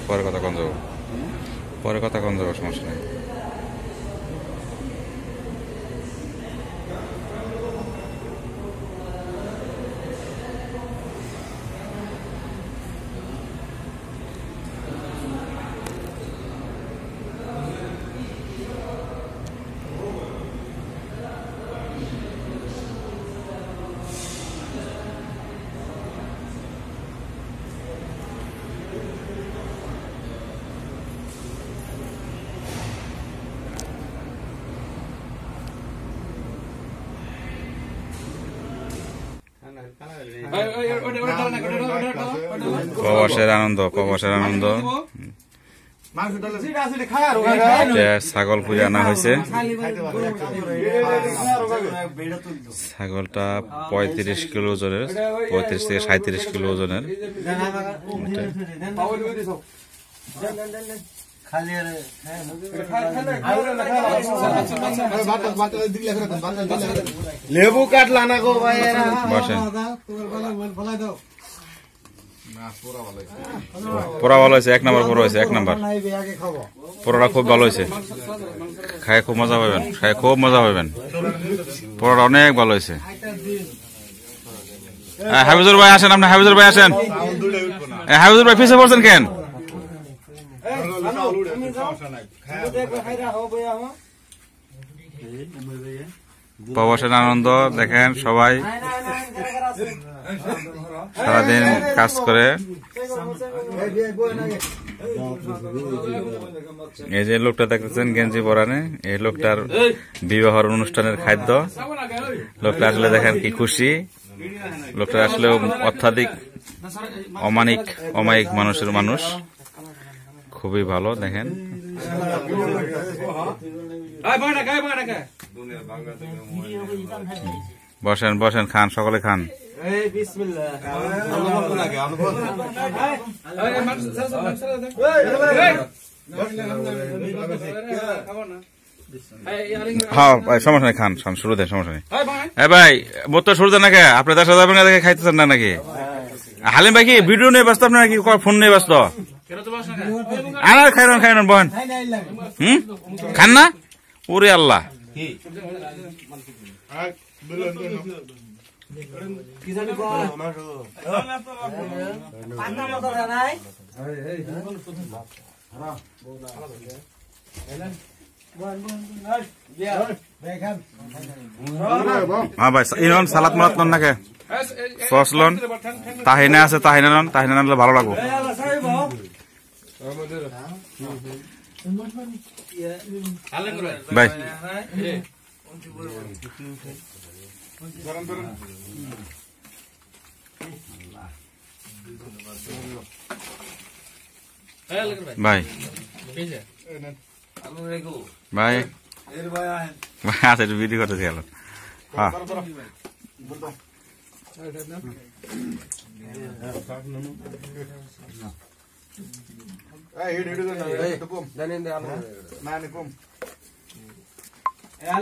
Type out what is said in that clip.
পরে কথা কোন যাবো, পরে কথা কোন যাবো, সমস্যা নেই। প্রবাসের আনন্দ, প্রবাসের আনন্দ। ছাগল পূজা আনা হয়েছে। ছাগলটা 35 কিলো ওজনের, 35 থেকে 37 কিলো ওজনের। লেবু কাটলা না গো ভাই, পোড়া ভালো হয়েছে, 1 নম্বর পোড়া হয়েছে, 1 নম্বর পোড়াটা খুব ভালো হয়েছে। খায় খুব মজা পাবেন, খায় খুব মজা পাবেন। পোড়াটা অনেক ভালো হয়েছে। হাফিজুর ভাই আসেন, আপনি হাফিজুর ভাই আসেন। হাফিজুর ভাই পিছিয়ে পড়ছেন কেন? প্রবাসের আনন্দ দেখেন, সবাই সারাদিন কাজ করে। এই যে লোকটা দেখতেছেন গেঞ্জি পরানে, এই লোকটার বিবাহের অনুষ্ঠানের খাদ্য। লোকটা আসলে দেখেন কি খুশি। লোকটা আসলে অত্যাধিক অমায়িক মানুষের মানুষ, খুবই ভালো দেখেন। বসেন বসেন, খান, সকলে খান। হ্যাঁ ভাই, সমস্যা নেই, খান, শুরু দেন, সমস্যা নেই। হ্যাঁ ভাই, বোধ তো শুরু দেন না, কে আপনি তার সাথে দেখে খাইতেছেন না নাকি? হালিম ভাই কি ভিডিও নিয়ে ব্যস্ত, আপনার নাকি ফোন নিয়ে ব্যস্ত? খাইন বহেন। খান না? ওরে আল্লাহ, হ্যাঁ ভাই, ইনন সালাদ মালাত নন নাকি? সস লন, তাহিনা আছে, তাহিনা নন, তাহিনা নানলে ভালো লাগবো। ভাই ভাই ভাই ভাই আছে, একটু ভিডিও করতে গেল। হ্যাঁ